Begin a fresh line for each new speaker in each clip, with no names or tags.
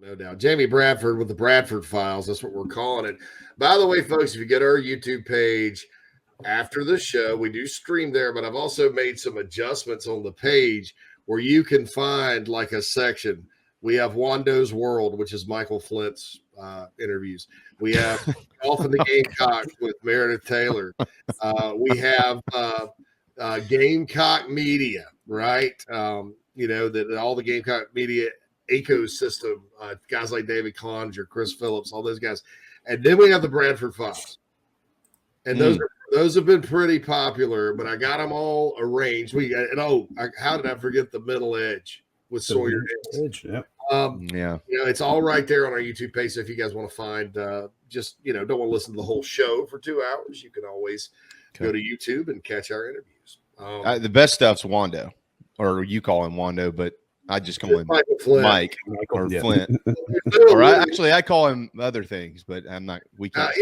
No doubt. Jamie Bradford with the Bradford Files. That's what we're calling it. By the way, folks, if you get our YouTube page after the show, we do stream there, but I've also made some adjustments on the page where you can find like a section. We have Wando's World, which is Michael Flint's interviews. We have Golf in the Gamecocks with Meredith Taylor. We have Gamecock Media, right? That all the Gamecock Media ecosystem, guys like David Cloninger, Chris Phillips, all those guys. And then we have the Bradford Files. And those have been pretty popular, but I got them all arranged. How did I forget the Middle Edge with Sawyer Edge? Yeah. It's all right there on our YouTube page. So if you guys want to find, don't want to listen to the whole show for 2 hours, you can always go to YouTube and catch our interviews.
The best stuff's Wando, or you call him Wando, but I just call him Mike or Flint. Or I call him other things, but I'm not. We can't.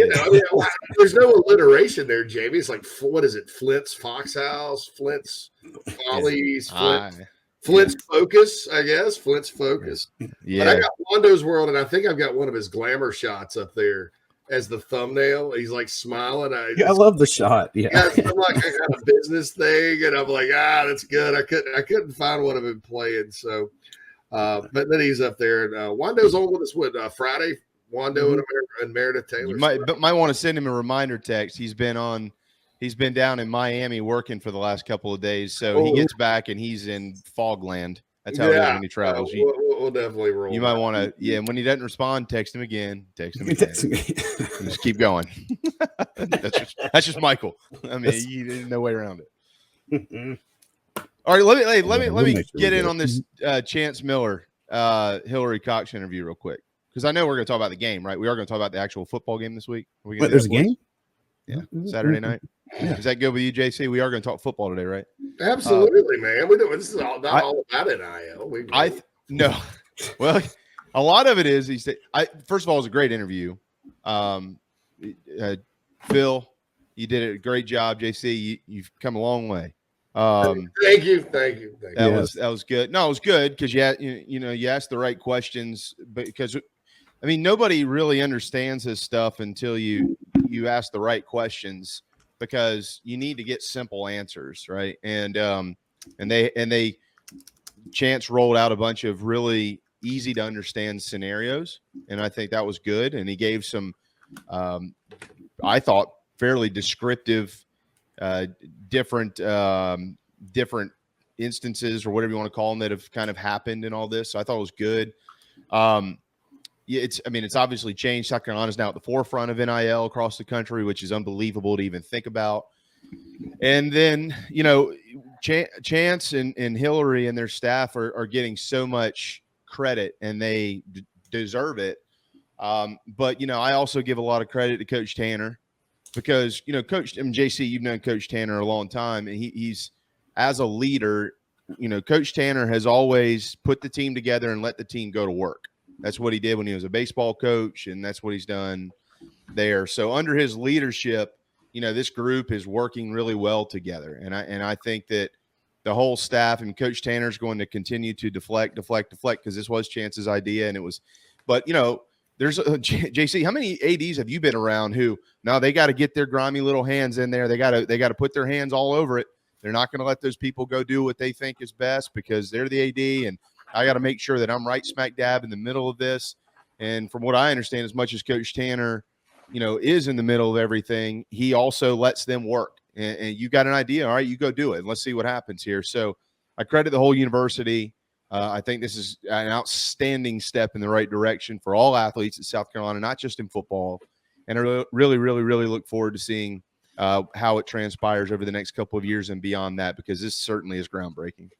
There's no alliteration there, Jamie. It's like, what is it? Flint's Fox House, Flint's Follies, Flint's Focus, I guess. Flint's Focus. Yeah. But I got Wando's World, and I think I've got one of his glamour shots up there as the thumbnail. He's like smiling.
I love the shot. Yeah.
I'm like, I got a business thing, and I'm like, that's good. I couldn't find one of him playing. So, but then he's up there, and Wando's on with us Friday. Wando and Meredith Taylor.
You might want to send him a reminder text. He's been down in Miami working for the last couple of days, so he gets back and he's in Fogland. That's how it is when he travels.
We'll definitely roll.
You might want to, and when he doesn't respond, text him again. Just keep going. that's just Michael. I mean, there's no way around it. All right, let me get in on this Chance Miller, Hillary Cox interview real quick, because I know we're going to talk about the game, right? We are going to talk about the actual football game this week.
There's a game?
Yeah, Saturday night. Yeah. Is that good with you, JC? We are going to talk football today, right?
Absolutely, man. We do. This is all about NIL.
No. Well, a lot of it is. First of all, it was a great interview. Phil, you did a great job. JC, you've come a long way.
Thank you.
That was good. No, it was good because you asked the right questions, because nobody really understands this stuff until you ask the right questions, because you need to get simple answers, right? And they Chance rolled out a bunch of really easy to understand scenarios, and I think that was good. And he gave some, I thought, fairly descriptive, different instances, or whatever you want to call them, that have kind of happened in all this. So I thought it was good. It's obviously changed. South Carolina is now at the forefront of NIL across the country, which is unbelievable to even think about. And then, Chance and Hillary and their staff are getting so much credit, and they deserve it. But I also give a lot of credit to Coach Tanner, because, JC, you've known Coach Tanner a long time, and he's, as a leader, Coach Tanner has always put the team together and let the team go to work. That's what he did when he was a baseball coach, and that's what he's done there. So under his leadership, this group is working really well together. And I think that the whole staff and Coach Tanner is going to continue to deflect, because this was Chance's idea, and it was. But there's JC. How many ADs have you been around who now they got to get their grimy little hands in there? They got to put their hands all over it. They're not going to let those people go do what they think is best, because they're the AD, and I got to make sure that I'm right smack dab in the middle of this. And from what I understand, as much as Coach Tanner, is in the middle of everything, he also lets them work. And you got an idea, all right, you go do it. Let's see what happens here. So I credit the whole university. I think this is an outstanding step in the right direction for all athletes at South Carolina, not just in football. And I really, really, really look forward to seeing how it transpires over the next couple of years and beyond that, because this certainly is groundbreaking.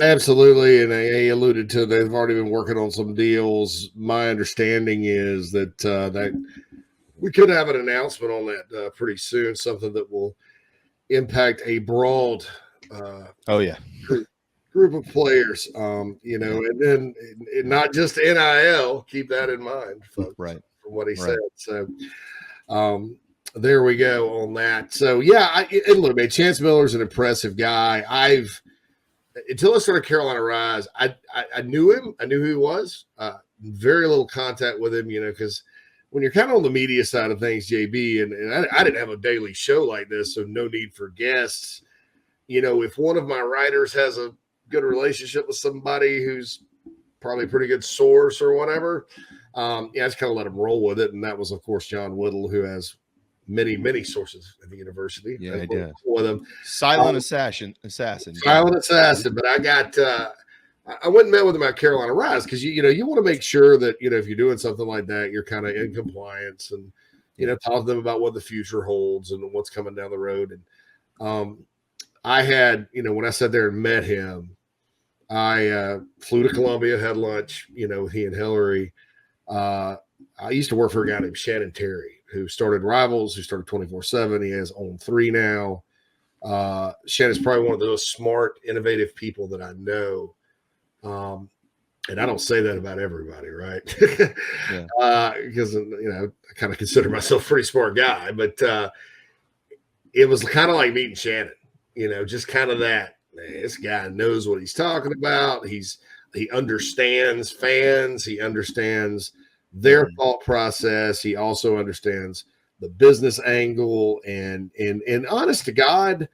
Absolutely. And he alluded to, they've already been working on some deals. My understanding is that we could have an announcement on that pretty soon, something that will impact a broad group of players, and then not just NIL. Keep that in mind, folks,
right,
from what he said. So there we go on that. So, and look, man, Chance Miller's an impressive guy. Until I started Carolina Rise, I knew him. I knew who he was. very little contact with him, because when you're kind of on the media side of things, JB, and I didn't have a daily show like this, so no need for guests. If one of my writers has a good relationship with somebody who's probably a pretty good source or whatever, I just kind of let him roll with it. And that was, of course, John Whittle, who has many sources at the university.
Yeah, he does.
With him.
Silent assassin.
Silent assassin. But I got I went and met with him at Carolina Rise because you want to make sure that if you're doing something like that, you're kind of in compliance and talk to them about what the future holds and what's coming down the road. And I had when I sat there and met him, I flew to Columbia, had lunch, with he and Hillary. I used to work for a guy named Shannon Terry, who started Rivals, who started 24/7. He has On 3 now. Shannon's probably one of those smart, innovative people that I know. And I don't say that about everybody, right? Because I kind of consider myself a pretty smart guy, but it was kind of like meeting Shannon, just kind of that. This guy knows what he's talking about. He understands fans. He understands their thought process. He also understands the business angle and honest to God,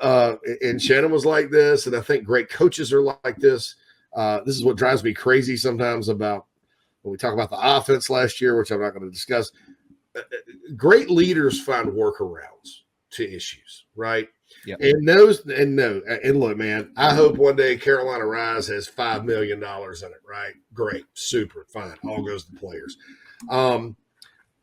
and Shannon was like this, and I think great coaches are like this. This is what drives me crazy sometimes about when we talk about the offense last year, which I'm not going to discuss. Great leaders find workarounds to issues, right?
Yep.
And look, man, I hope one day Carolina Rise has $5 million in it, right? Great, super, fine. All goes to players.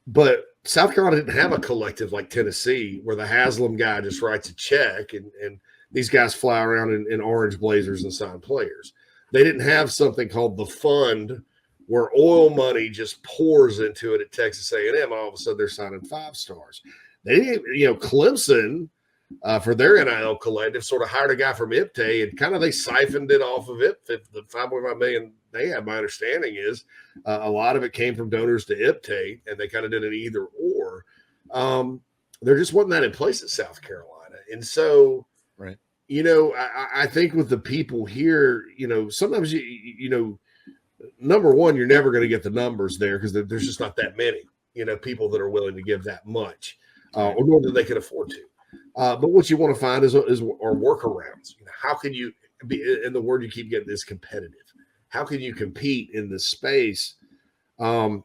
But South Carolina didn't have a collective like Tennessee where the Haslam guy just writes a check and these guys fly around in orange blazers and sign players. They didn't have something called the fund where oil money just pours into it at Texas A&M. All of a sudden, they're signing 5 stars. They didn't, Clemson, for their NIL collective, sort of hired a guy from IPTAY and kind of they siphoned it off of it. The $5.5 million they have, my understanding is a lot of it came from donors to IPTAY, and they kind of did an either or. There just wasn't that in place at South Carolina. And so,
right.
I think with the people here, sometimes, number one, you're never going to get the numbers there because there's just not that many, people that are willing to give that much or more than they can afford to. But what you want to find are workarounds. How can you be, and the word you keep getting is competitive. How can you compete in this space? And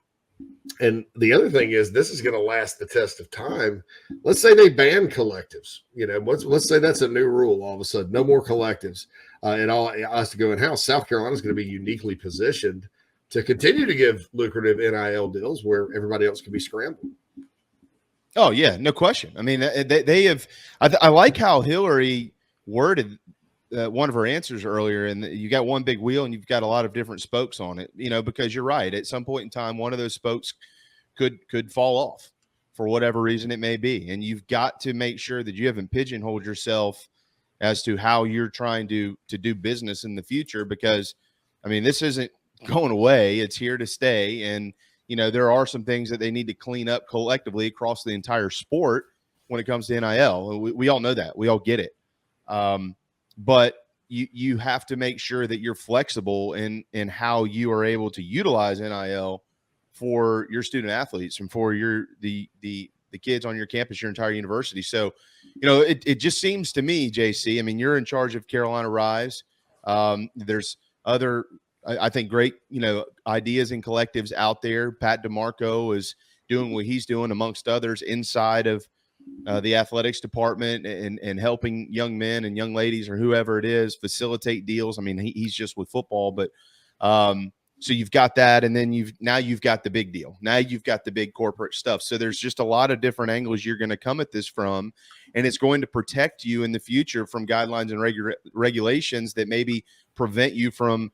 the other thing is this is going to last the test of time. Let's say they ban collectives. Let's say that's a new rule all of a sudden. No more collectives. It all has to go in-house. South Carolina is going to be uniquely positioned to continue to give lucrative NIL deals where everybody else can be scrambled.
Oh, yeah, no question. I mean, they have I like how Hillary worded one of her answers earlier, and you got one big wheel and you've got a lot of different spokes on it, because you're right. At some point in time, one of those spokes could fall off for whatever reason it may be. And you've got to make sure that you haven't pigeonholed yourself as to how you're trying to do business in the future, because, I mean, this isn't going away. It's here to stay. And, there are some things that they need to clean up collectively across the entire sport when it comes to NIL. We all know that. We all get it. But you have to make sure that you're flexible in how you are able to utilize NIL for your student athletes and for the kids on your campus, your entire university. So, it just seems to me, JC, I mean, you're in charge of Carolina Rise. There's other, I think, great, ideas and collectives out there. Pat DeMarco is doing what he's doing amongst others inside of the athletics department and helping young men and young ladies or whoever it is facilitate deals. I mean, he's just with football, but so you've got that, and then you've got the big deal. Now you've got the big corporate stuff. So there's just a lot of different angles you're going to come at this from, and it's going to protect you in the future from guidelines and regulations that maybe prevent you from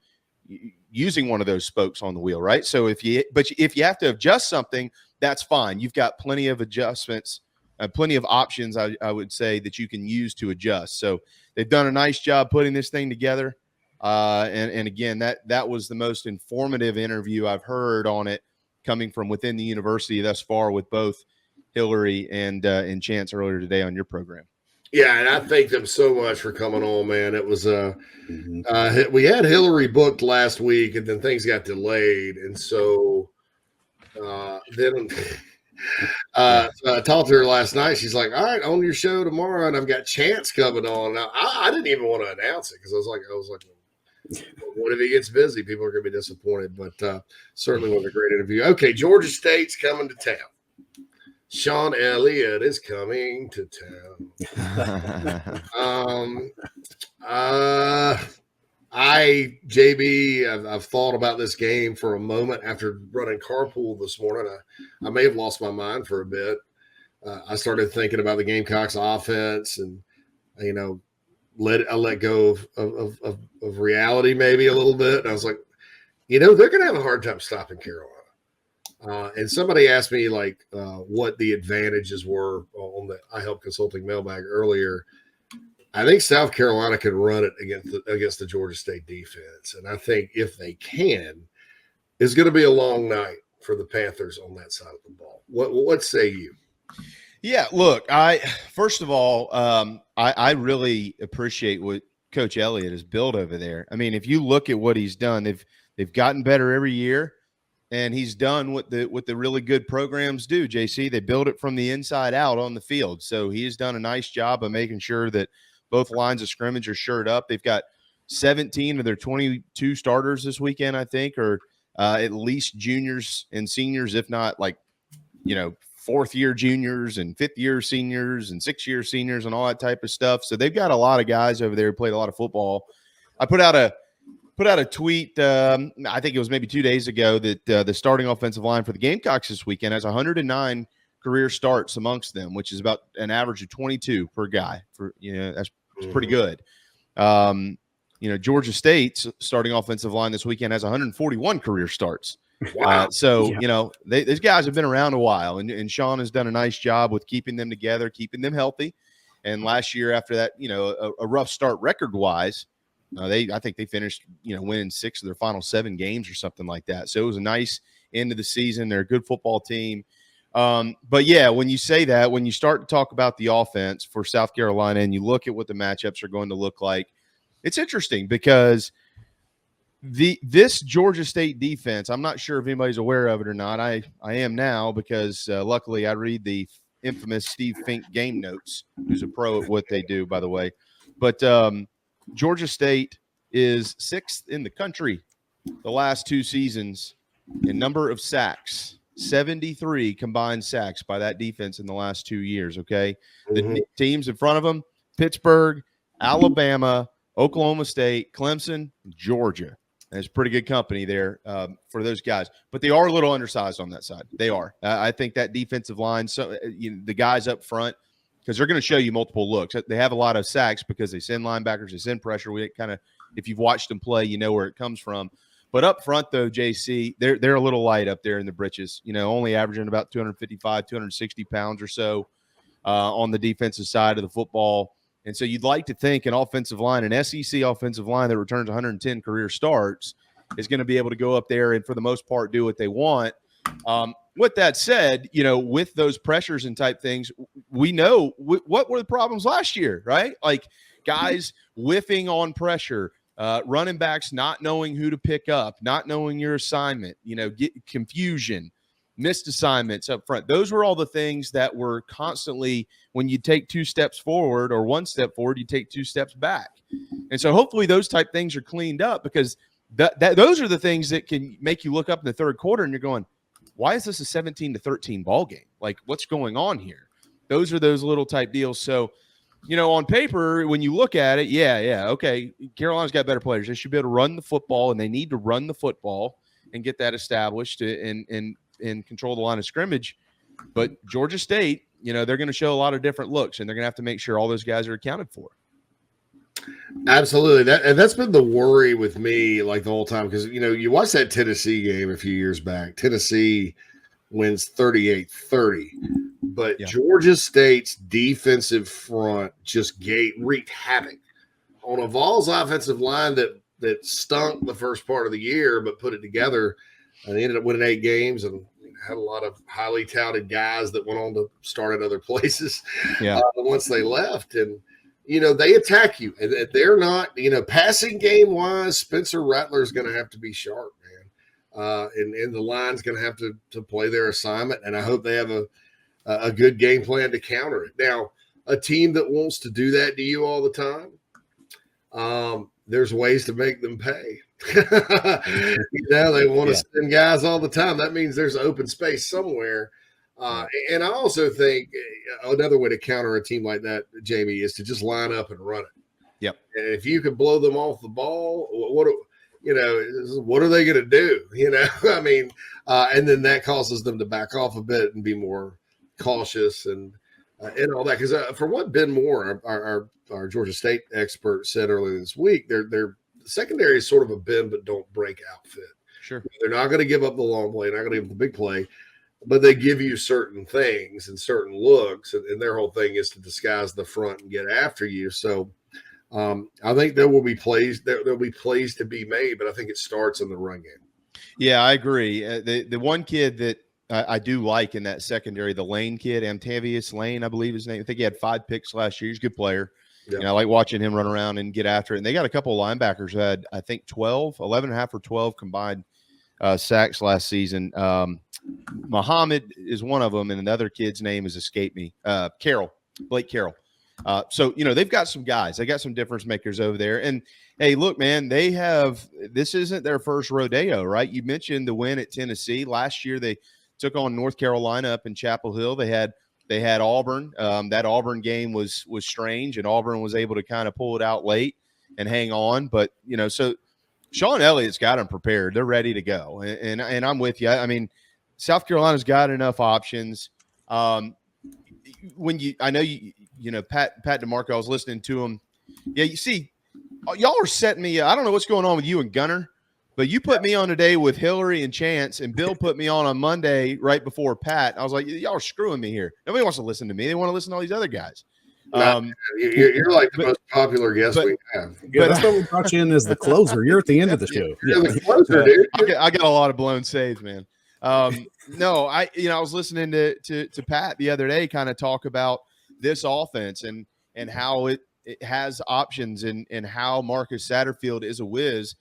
using one of those spokes on the wheel, right? So if you have to adjust something, that's fine. You've got plenty of adjustments, plenty of options, I would say, that you can use to adjust. So they've done a nice job putting this thing together. And again, that was the most informative interview I've heard on it coming from within the university thus far with both Hillary and Chance earlier today on your program.
Yeah, and I thank them so much for coming on, man. It was
Mhm.
we had Hillary booked last week, and then things got delayed, and so then so I talked to her last night. She's like, "All right, on your show tomorrow, and I've got Chance coming on." Now, I didn't even want to announce it because I was like, what if he gets busy? People are going to be disappointed. But certainly was a great interview. Okay, Georgia State's coming to town. Sean Elliott is coming to town. I've thought about this game for a moment after running carpool this morning. I may have lost my mind for a bit. I started thinking about the Gamecocks offense, and I let go of reality maybe a little bit. And I was like, they're going to have a hard time stopping Carolina. And somebody asked me what the advantages were on the I Help Consulting mailbag earlier. I think South Carolina can run it against the Georgia State defense, and I think if they can, it's going to be a long night for the Panthers on that side of the ball. What say you?
Yeah, look, first of all, I really appreciate what Coach Elliott has built over there. I mean, if you look at what he's done, they've gotten better every year, and he's done what the really good programs do. JC, they build it from the inside out on the field. So he has done a nice job of making sure that both lines of scrimmage are shored up. They've got 17 of their 22 starters this weekend, I think, or at least juniors and seniors, if not fourth-year juniors and fifth-year seniors and sixth-year seniors and all that type of stuff. So they've got a lot of guys over there who played a lot of football. I put out a tweet, I think it was maybe 2 days ago, that the starting offensive line for the Gamecocks this weekend has 109 career starts amongst them, which is about an average of 22 per guy. That's pretty good. Georgia State's starting offensive line this weekend has 141 career starts.
Wow.
These guys have been around a while, and Sean has done a nice job with keeping them together, keeping them healthy. And last year, after that, a rough start record-wise, I think they finished, winning 6 of their final 7 games or something like that. So it was a nice end of the season. They're a good football team. But yeah, when you say that, when you start to talk about the offense for South Carolina and you look at what the matchups are going to look like, it's interesting because this Georgia State defense, I'm not sure if anybody's aware of it or not. I am now because luckily I read the infamous Steve Fink game notes, who's a pro at what they do, by the way. But Georgia State is 6th in the country the last 2 seasons in number of sacks. 73 combined sacks by that defense in the last 2 years, okay? The teams in front of them, Pittsburgh, Alabama, Oklahoma State, Clemson, Georgia. And it's pretty good company there for those guys. But they are a little undersized on that side. They are. I think that defensive line, the guys up front, because they're going to show you multiple looks. They have a lot of sacks because they send linebackers, they send pressure. If you've watched them play, you know where it comes from. But up front, though, JC, they're a little light up there in the britches, only averaging about 255, 260 pounds or so on the defensive side of the football. And so you'd like to think an offensive line, an SEC offensive line that returns 110 career starts is going to be able to go up there and, for the most part, do what they want. With that said, with those pressures and type things, we know what were the problems last year, right? Like guys whiffing on pressure, running backs not knowing who to pick up, not knowing your assignment, get confusion, missed assignments up front. Those were all the things that were constantly, when you take 2 steps forward or 1 step forward, you take 2 steps back. And so hopefully those type things are cleaned up, because those are the things that can make you look up in the third quarter and you're going, why is this a 17-13 ball game? Like, what's going on here? Those are those little type deals. So, on paper, when you look at it, okay, Carolina's got better players. They should be able to run the football, and they need to run the football and get that established and control the line of scrimmage. But Georgia State, they're going to show a lot of different looks, and they're going to have to make sure all those guys are accounted for.
Absolutely. That's been the worry with me like the whole time, because you watched that Tennessee game a few years back. Tennessee wins 38-30, but Georgia State's defensive front just wreaked havoc on a Vols offensive line that stunk the first part of the year, but put it together, and they ended up winning 8 games. And had a lot of highly touted guys that went on to start at other places.
Yeah.
Once they left, and they attack you, and they're not, passing game wise. Spencer Rattler's going to have to be sharp, man, and the line's going to have to play their assignment. And I hope they have a good game plan to counter it. Now, a team that wants to do that to you all the time, there's ways to make them pay. They want to send guys all the time. That means there's open space somewhere. And I also think another way to counter a team like that, Jamie, is to just line up and run it.
Yep.
And if you can blow them off the ball, what are they going to do? I mean, and then that causes them to back off a bit and be more cautious and all that. Because for what Ben Moore, our Georgia State expert, said earlier this week, their secondary is sort of a bend but don't break outfit.
Sure.
They're not going to give up the long play, not going to give up the big play, but they give you certain things and certain looks, and their whole thing is to disguise the front and get after you. So I think there will be plays. There'll be plays to be made, but I think it starts in the run game.
Yeah, I agree. The one kid that I do like in that secondary, the Lane kid, Antavius Lane, I believe his name. I think he had 5 picks last year. He's a good player. Yeah. I like watching him run around and get after it. And they got a couple of linebackers who had, I think, 11 and a half or 12 combined sacks last season. Muhammad is one of them, and another kid's name has escaped me. Blake Carroll. So, they've got some guys. They got some difference makers over there. And, hey, look, man, this isn't their first rodeo, right? You mentioned the win at Tennessee. Last year they took on North Carolina up in Chapel Hill. They had Auburn. That Auburn game was strange, and Auburn was able to kind of pull it out late and hang on. But, so Sean Elliott's got them prepared. They're ready to go. And I'm with you. I mean, South Carolina's got enough options. I know Pat DeMarco, I was listening to him. Yeah, you see, y'all are setting me. I don't know what's going on with you and Gunner, but you put me on today with Hillary and Chance, and Bill put me on Monday right before Pat. I was like, y'all are screwing me here. Nobody wants to listen to me. They want to listen to all these other guys.
You're like the most popular guest we have.
Yeah, that's what we brought you in as the closer. You're at the end of the show.
You're the closer, dude.
I got a lot of blown saves, man. No, I was listening to Pat the other day kind of talk about this offense and how it has options and how Marcus Satterfield is a whiz.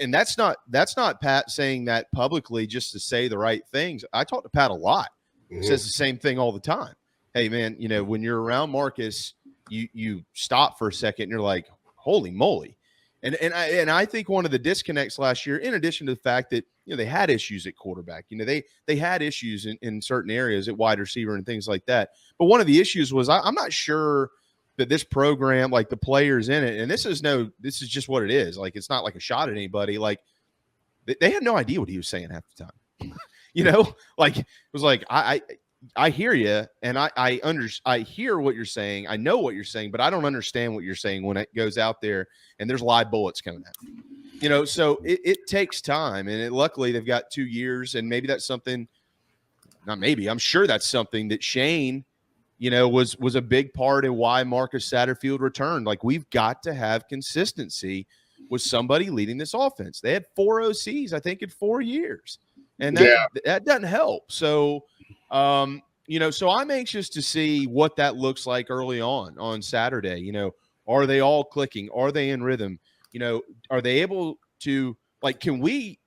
And that's not Pat saying that publicly just to say the right things. I talk to Pat a lot. He says the same thing all the time. Hey, man, when you're around Marcus, you stop for a second and you're like, holy moly. And I think one of the disconnects last year, in addition to the fact that they had issues at quarterback, they had issues in certain areas at wide receiver and things like that. But one of the issues was I'm not sure that this program, like the players in it, and this is just what it is. Like, it's not like a shot at anybody. Like, they had no idea what he was saying half the time. Like, it was like, I hear you, and I hear what you're saying. I know what you're saying, but I don't understand what you're saying when it goes out there and there's live bullets coming at me. So it takes time, and luckily they've got 2 years, and maybe that's something. Not maybe. I'm sure that's something that Shane, was a big part in why Marcus Satterfield returned. Like, we've got to have consistency with somebody leading this offense. They had 4 OCs, I think, in 4 years, and that doesn't help. So. So I'm anxious to see what that looks like early on Saturday. Are they all clicking? Are they in rhythm? Are they able to, can we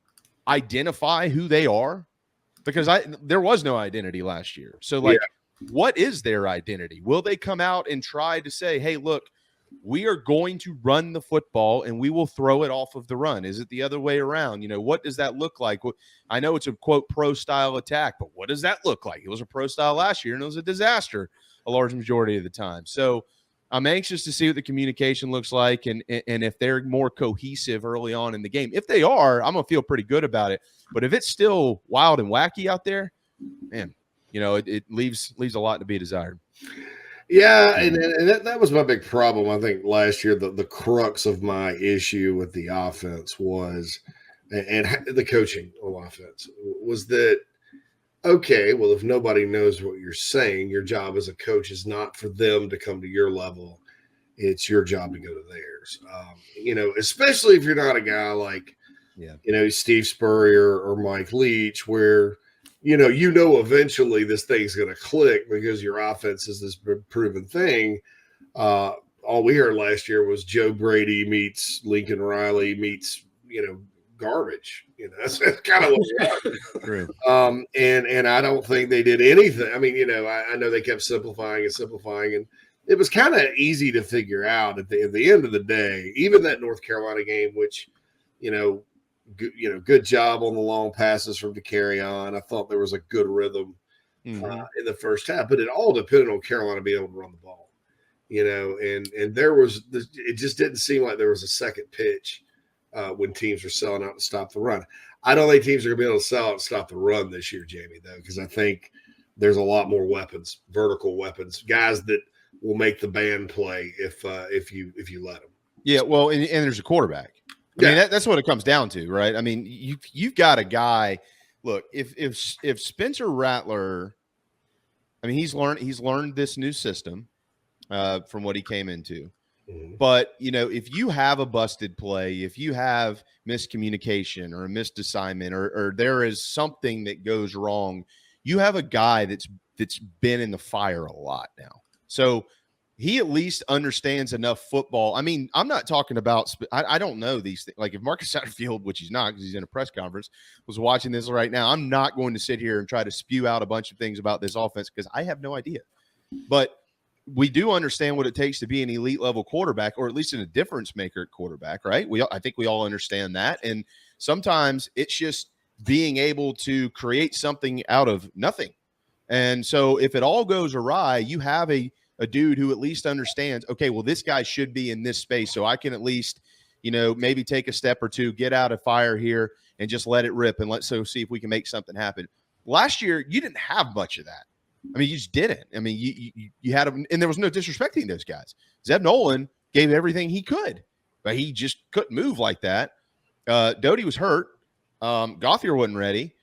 identify who they are? Because there was no identity last year. So what is their identity? Will they come out and try to say, hey, look, we are going to run the football and we will throw it off of the run? Is it the other way around? What does that look like? I know it's a quote pro style attack, but what does that look like? It was a pro style last year and it was a disaster a large majority of the time. So I'm anxious to see what the communication looks like and if they're more cohesive early on in the game. If they are, I'm going to feel pretty good about it. But if it's still wild and wacky out there, man, it leaves a lot to be desired.
Yeah, and that was my big problem. I think last year the crux of my issue with the offense was, and the coaching on offense was that, okay, well, if nobody knows what you're saying, your job as a coach is not for them to come to your level. It's your job to go to theirs. Especially if you're not a guy like, Steve Spurrier or Mike Leach, where, eventually this thing's going to click because your offense is this proven thing. All we heard last year was Joe Brady meets Lincoln Riley meets, garbage. That's kind of what we are. And I don't think they did anything. I mean, I know they kept simplifying, and it was kind of easy to figure out at the end of the day. Even that North Carolina game, which, good job on the long passes from DeCarrion. I thought there was a good rhythm in the first half, but it all depended on Carolina being able to run the ball. And there was it just didn't seem like there was a second pitch when teams were selling out to stop the run. I don't think teams are going to be able to sell out and stop the run this year, Jamie, though, because I think there's a lot more weapons, vertical weapons, guys that will make the band play if you let them.
Yeah, well, and there's a quarterback. I mean, that's what it comes down to, right? I mean, you've got a guy. Look, if Spencer Rattler, I mean, he's learned this new system from what he came into. But, if you have a busted play, if you have miscommunication or a missed assignment or there is something that goes wrong, you have a guy that's been in the fire a lot now. So he at least understands enough football. I mean, I'm not talking about I don't know these things. Like if Marcus Satterfield, which he's not because he's in a press conference, was watching this right now, I'm not going to sit here and try to spew out a bunch of things about this offense because I have no idea. But we do understand what it takes to be an elite level quarterback, or at least in a difference maker at quarterback, right? I think we all understand that. And sometimes it's just being able to create something out of nothing. And so if it all goes awry, you have a dude who at least understands, okay, well, this guy should be in this space. So I can at least, maybe take a step or two, get out of fire here and just let it rip. And let's see if we can make something happen. Last year, you didn't have much of that. I mean, you just didn't. I mean, you had them, and there was no disrespecting those guys. Zeb Nolan gave everything he could, but he just couldn't move like that. Doty was hurt. Gauthier wasn't ready.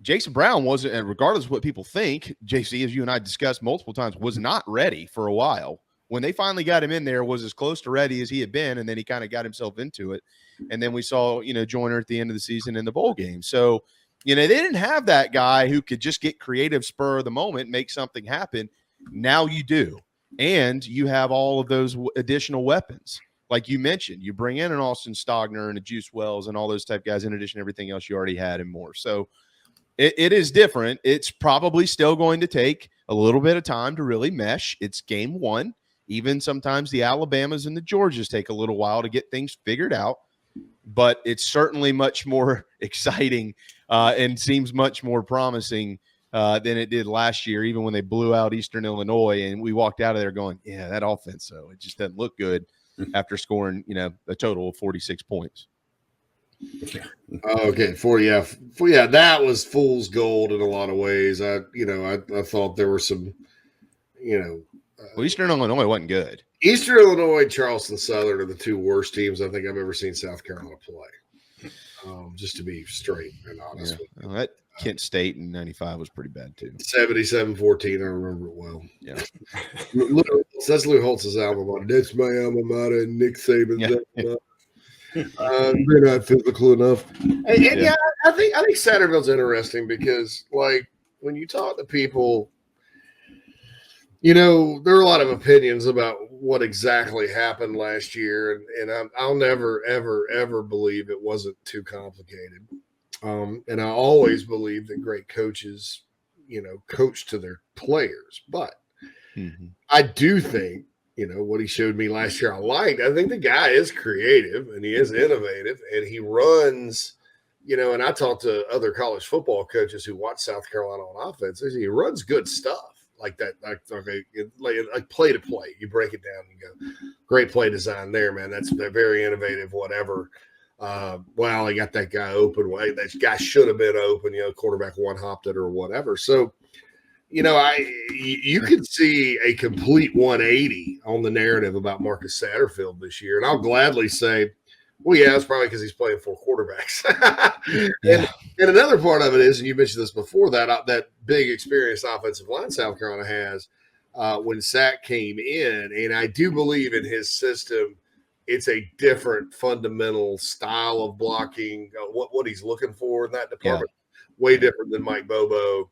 Jason Brown wasn't, and regardless of what people think, JC, as you and I discussed multiple times, was not ready for a while. When they finally got him in there, was as close to ready as he had been, and then he kind of got himself into it. And then we saw, Joyner at the end of the season in the bowl game. So, they didn't have that guy who could just get creative, spur of the moment, make something happen. Now you do. And you have all of those additional weapons. Like you mentioned, you bring in an Austin Stogner and a Juice Wells and all those type guys in addition to everything else you already had and more. So it is different. It's probably still going to take a little bit of time to really mesh. It's game one. Even sometimes the Alabamas and the Georgias take a little while to get things figured out. But it's certainly much more exciting and seems much more promising than it did last year, even when they blew out Eastern Illinois. And we walked out of there going, yeah, that offense, so it just doesn't look good after scoring, a total of 46 points.
Okay, that was fool's gold in a lot of ways. I thought there were some,
well, Eastern Illinois wasn't good.
Eastern Illinois and Charleston Southern are the two worst teams I think I've ever seen South Carolina play. Just to be straight and honest.
Yeah. Well, that Kent State in 95 was pretty bad too.
77-14, I remember it well.
Yeah.
That's Lou Holtz's alma mater. That's my alma mater and Nick Saban's alma mater. They're not physical enough. And I think Satterfield's interesting because, like, when you talk to people, there are a lot of opinions about what exactly happened last year, and I'll never, ever, ever believe it wasn't too complicated. And I always believe that great coaches, coach to their players. But I do think, what he showed me last year I liked. I think the guy is creative and he is innovative and he runs, and I talked to other college football coaches who watch South Carolina on offense. He runs good stuff. Like that, like play to play. You break it down and you go, great play design there, man. That's very innovative, whatever. Well, he got that guy open. That guy should have been open, quarterback one-hopped it or whatever. So, you can see a complete 180 on the narrative about Marcus Satterfield this year. And I'll gladly say, well, yeah, it's probably because he's playing 4 quarterbacks. And another part of it is, and you mentioned this before, that big experienced offensive line South Carolina has when Sack came in. And I do believe in his system, it's a different fundamental style of blocking, what he's looking for in that department. way different than Mike Bobo.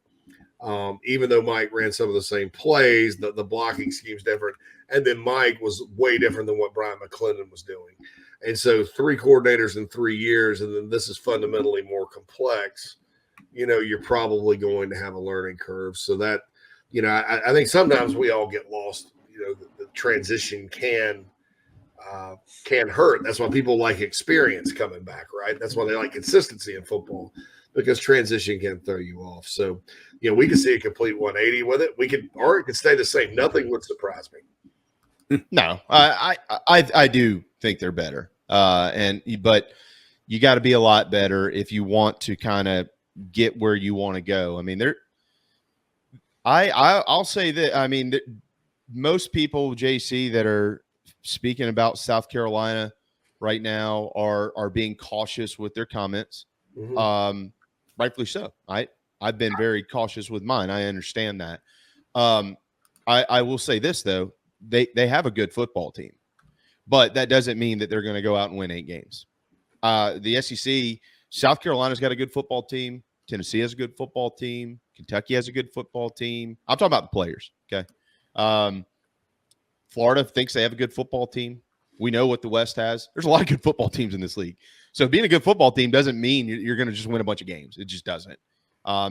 Even though Mike ran some of the same plays, the blocking scheme's different. And then Mike was way different than what Brian McClendon was doing. And so 3 coordinators in 3 years, and then this is fundamentally more complex, you're probably going to have a learning curve. So that, I think sometimes we all get lost. The transition can hurt. That's why people like experience coming back, right? That's why they like consistency in football, because transition can throw you off. So, we could see a complete 180 with it. Or it could stay the same. Nothing would surprise me.
No, I do think they're better. But you got to be a lot better if you want to kind of get where you want to go. I mean, I'll say that. I mean, most people, JC, that are speaking about South Carolina right now are being cautious with their comments.
Mm-hmm.
Rightfully so. I've been very cautious with mine. I understand that. I will say this though. They have a good football team, but that doesn't mean that they're going to go out and win 8 games. The SEC, South Carolina's got a good football team. Tennessee has a good football team. Kentucky has a good football team. I'm talking about the players. Okay. Florida thinks they have a good football team. We know what the West has. There's a lot of good football teams in this league. So being a good football team doesn't mean you're going to just win a bunch of games. It just doesn't.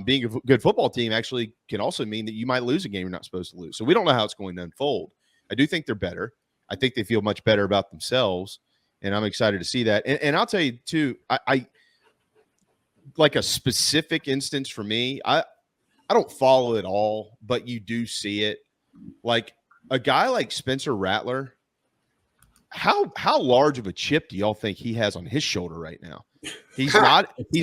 Being a good football team actually can also mean that you might lose a game you're not supposed to lose. So we don't know how it's going to unfold. I do think they're better. I think they feel much better about themselves, and I'm excited to see that. And I'll tell you too, I like a specific instance for me. I don't follow it all, but you do see it. Like a guy like Spencer Rattler, how large of a chip do y'all think he has on his shoulder right now? He's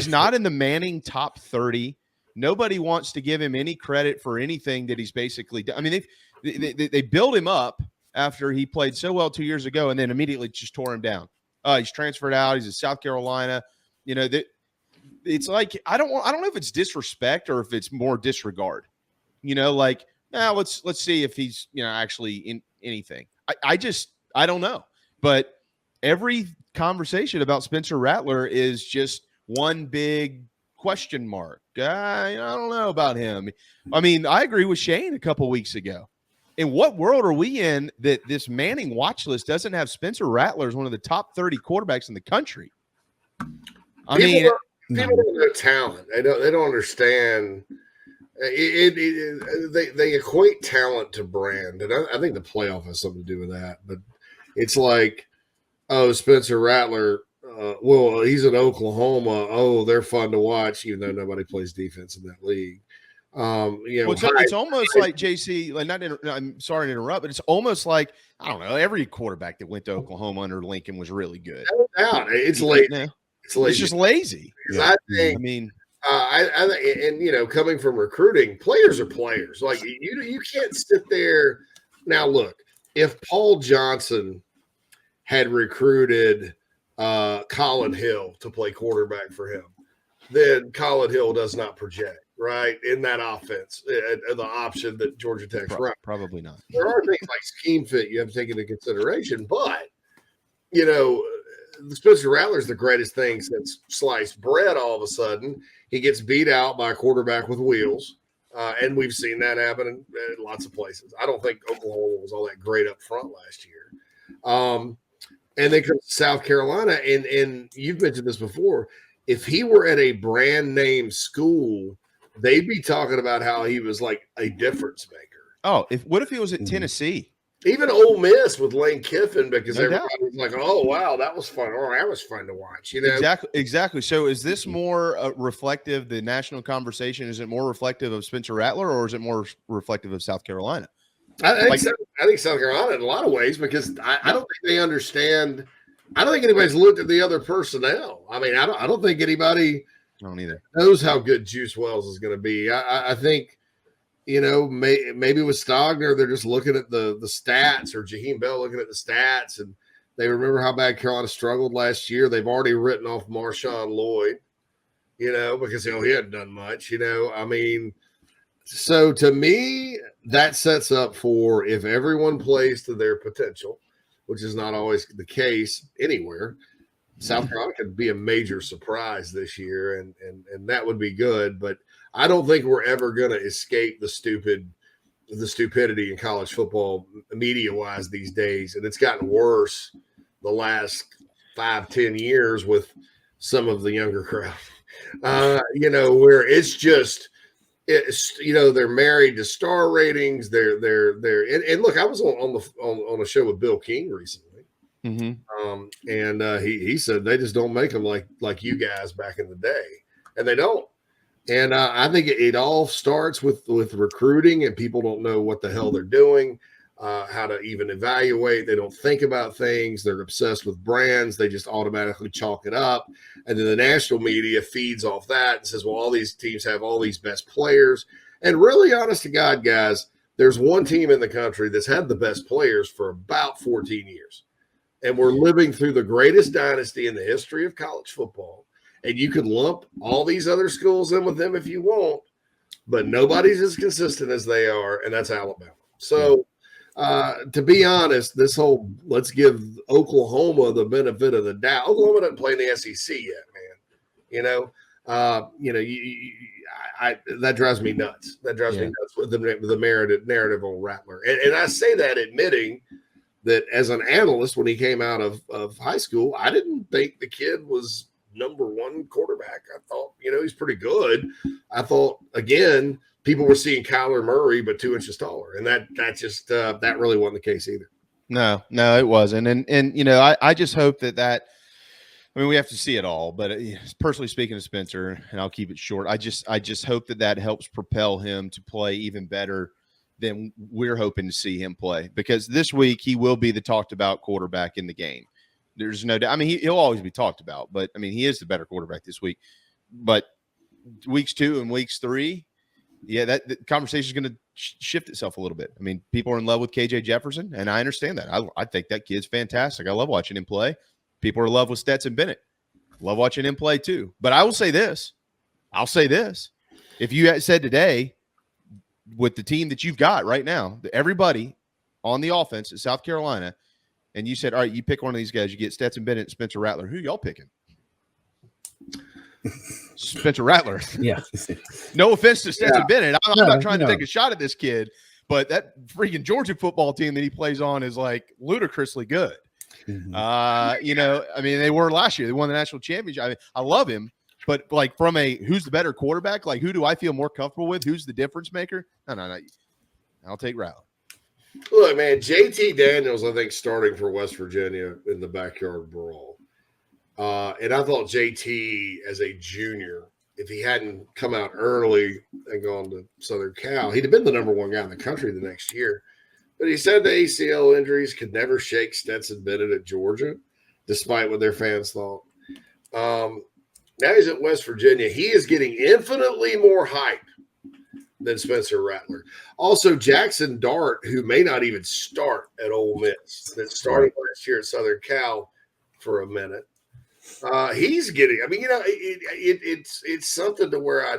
not in the Manning top 30. Nobody wants to give him any credit for anything that he's basically done. I mean, they built him up after he played so well 2 years ago, and then immediately just tore him down. He's transferred out. He's in South Carolina. It's like I don't know if it's disrespect or if it's more disregard. Let's see if he's actually in anything. I don't know. But every conversation about Spencer Rattler is just one big question mark. I don't know about him. I mean, I agree with Shane a couple weeks ago. In what world are we in that this Manning watch list doesn't have Spencer Rattler as one of the top 30 quarterbacks in the country?
People don't know talent. They don't understand. They equate talent to brand, and I think the playoff has something to do with that. But it's like, Spencer Rattler. He's in Oklahoma. Oh, they're fun to watch, even though nobody plays defense in that league.
It's almost like JC. I'm sorry to interrupt, but it's almost like I don't know. Every quarterback that went to Oklahoma under Lincoln was really good.
No doubt, it's lazy.
It's just lazy.
Yeah. Coming from recruiting, players are players. Like you can't sit there. Now, look, if Paul Johnson had recruited Colin Hill to play quarterback for him, then Colin Hill does not project right in that offense, the option that Georgia Tech's run.
Probably not.
There are things like scheme fit you have to take into consideration, but Spencer Rattler's the greatest thing since sliced bread. All of a sudden, he gets beat out by a quarterback with wheels, and we've seen that happen in lots of places. I don't think Oklahoma was all that great up front last year. And then comes South Carolina, and you've mentioned this before. If he were at a brand name school, they'd be talking about how he was like a difference maker.
Oh, what if he was at Tennessee?
Even Ole Miss with Lane Kiffin, because everybody was like, "Oh, wow, that was fun," or "That was fun to watch."
Exactly. So, is this more reflective? The national conversation, is it more reflective of Spencer Rattler, or is it more reflective of South Carolina?
I think South Carolina in a lot of ways, because I don't think they understand. I don't think anybody's looked at the other personnel. I mean, I don't think anybody knows how good Juice Wells is going to be. I think. Maybe with Stogner, they're just looking at the stats, or Jaheim Bell looking at the stats, and they remember how bad Carolina struggled last year. They've already written off Marshawn Lloyd, because he hadn't done much. So to me, that sets up for, if everyone plays to their potential, which is not always the case anywhere, South Carolina could be a major surprise this year, and that would be good. But I don't think we're ever going to escape the stupidity in college football media wise these days, and it's gotten worse the last 5-10 years with some of the younger crowd. Where it's just. They're married to star ratings. They're and look, I was on a show with Bill King recently, and he said they just don't make them like you guys back in the day, and they don't. And I think it all starts with recruiting, and people don't know what the hell they're doing, how to even evaluate. They don't think about things. They're obsessed with brands. They just automatically chalk it up. And then the national media feeds off that and says, well, all these teams have all these best players. And really, honest to God, guys, there's one team in the country that's had the best players for about 14 years. And we're living through the greatest dynasty in the history of college football. And you can lump all these other schools in with them if you want, but nobody's as consistent as they are, and that's Alabama. So, to be honest, this whole let's give Oklahoma the benefit of the doubt. Oklahoma doesn't play in the SEC yet, man. That drives me nuts. That drives me nuts with the narrative on Rattler. And I say that admitting that as an analyst, when he came out of high school, I didn't think the kid was number one quarterback. I thought, he's pretty good. I thought, again, people were seeing Kyler Murray, but 2 inches taller. And that really wasn't the case either.
No, it wasn't. And I just hope that we have to see it all, but personally speaking to Spencer, and I'll keep it short, I just hope that helps propel him to play even better than we're hoping to see him play, because this week he will be the talked about quarterback in the game. There's no doubt. I mean, he'll always be talked about, but I mean, he is the better quarterback this week. But weeks 2 and weeks 3, that the conversation is going to shift itself a little bit. I mean, people are in love with KJ Jefferson, and I understand that. I think that kid's fantastic. I love watching him play. People are in love with Stetson Bennett. Love watching him play too. But I will say this. If you had said today, with the team that you've got right now, everybody on the offense at South Carolina, and you said, all right, you pick one of these guys, you get Stetson Bennett and Spencer Rattler. Who y'all picking? Spencer Rattler.
Yeah.
No offense to Stetson Bennett. I'm not trying to take a shot at this kid, but that freaking Georgia football team that he plays on is like ludicrously good.
Mm-hmm.
I mean, they were last year. They won the national championship. I mean, I love him, but like from who's the better quarterback? Like, who do I feel more comfortable with? Who's the difference maker? No. I'll take Rattler.
Look, man, JT Daniels, I think, starting for West Virginia in the backyard brawl. And I thought JT as a junior, if he hadn't come out early and gone to Southern Cal, he'd have been the number one guy in the country the next year. But he said the ACL injuries could never shake Stetson Bennett at Georgia, despite what their fans thought. Now he's at West Virginia. He is getting infinitely more hype than Spencer Rattler. Also, Jackson Dart, who may not even start at Ole Miss, that started last year at Southern Cal for a minute. He's getting. I mean, it's something to where I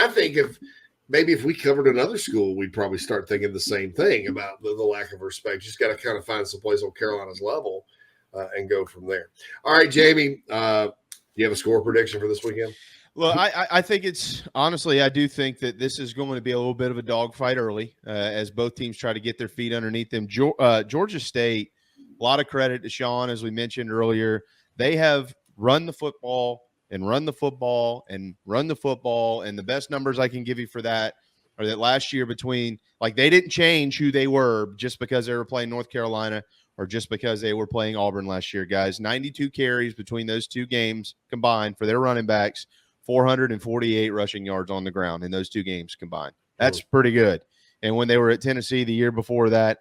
think if we covered another school, we'd probably start thinking the same thing about the lack of respect. Just got to kind of find some place on Carolina's level and go from there. All right, Jamie, do you have a score prediction for this weekend?
Well, I think I do think that this is going to be a little bit of a dogfight early as both teams try to get their feet underneath them. Georgia State, a lot of credit to Sean, as we mentioned earlier. They have run the football and run the football and run the football. And the best numbers I can give you for that are that last year they didn't change who they were just because they were playing North Carolina or just because they were playing Auburn last year, guys. 92 carries between those two games combined for their running backs, 448 rushing yards on the ground in those two games combined. That's pretty good. And when they were at Tennessee the year before that,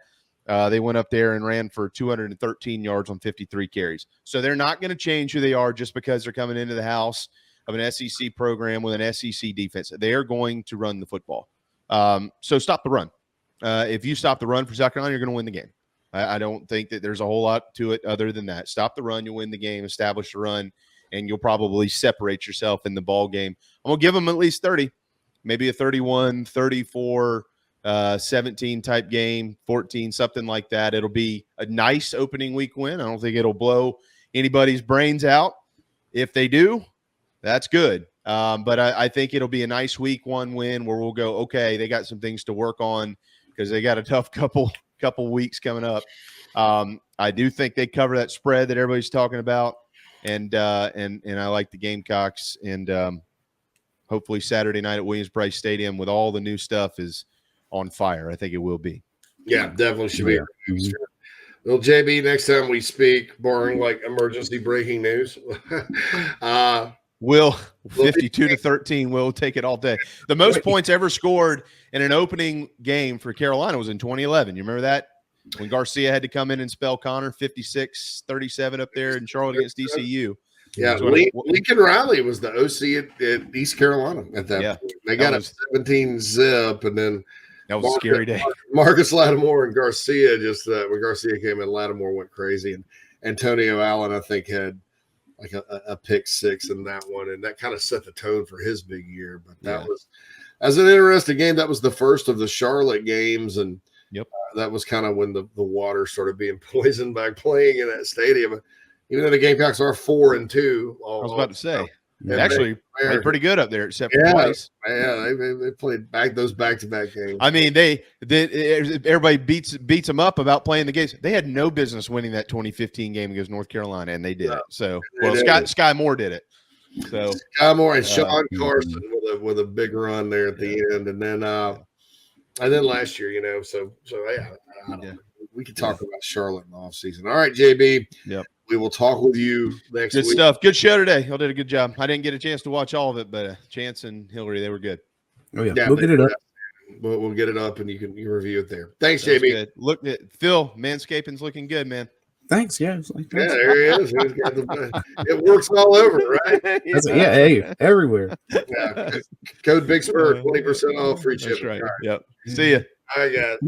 they went up there and ran for 213 yards on 53 carries. So they're not going to change who they are just because they're coming into the house of an SEC program with an SEC defense. They are going to run the football. So stop the run. If you stop the run for South Carolina, you're going to win the game. I don't think that there's a whole lot to it other than that. Stop the run, you'll win the game, establish the run, and you'll probably separate yourself in the ball game. I'm going to give them at least 30, maybe a 31, 34, 17 type game, 14, something like that. It'll be a nice opening week win. I don't think it'll blow anybody's brains out. If they do, that's good. But I think it'll be a nice week 1 win where we'll go, okay, they got some things to work on because they got a tough couple weeks coming up. I do think they cover that spread that everybody's talking about, and I like the Gamecocks, and hopefully Saturday night at Williams-Brice Stadium with all the new stuff is on fire. I think it will be.
Yeah, definitely should be. Mm-hmm. Well, JB, next time we speak, barring like emergency breaking news,
Will 52-13 will take it all day. The most points ever scored in an opening game for Carolina was in 2011. You remember that? When Garcia had to come in and spell Connor, 56-37 up there in Charlotte against DCU.
Yeah, Lincoln Riley was the OC at East Carolina at that point. They got a 17 zip, and then
that was a scary day.
Marcus Lattimore and Garcia just when Garcia came in, Lattimore went crazy, and Antonio Allen, I think, had like a pick 6 in that one, and that kind of set the tone for his big year. But that was as an interesting game. That was the first of the Charlotte games, and that was kind of when the water started being poisoned by playing in that stadium. Even though the Gamecocks are 4-2,
I was about to say, actually played pretty good up there, except for twice.
Yeah, they played those back-to-back games.
I mean, everybody beats them up about playing the games. They had no business winning that 2015 game against North Carolina, and they did it. So, Sky Moore did it. So
Sky Moore and Sean Carson with a big run there at the end, and then last year, so I don't know. We could talk about Charlotte in the offseason. All right, JB.
Yep.
We will talk with you next week.
Good stuff. Good show today. Y'all did a good job. I didn't get a chance to watch all of it, but Chance and Hillary, they were good.
Oh, yeah. We'll get it up.
We'll get it up, and you can review it there. Thanks, JB.
Good. Look at Phil. Manscaping's looking good, man.
Thanks. Yeah.
There he is. It works all over, right?
Hey, everywhere.
Yeah. Code Big Spur, 20% off free shipping.
That's right. Yep. See ya.
All right, guys.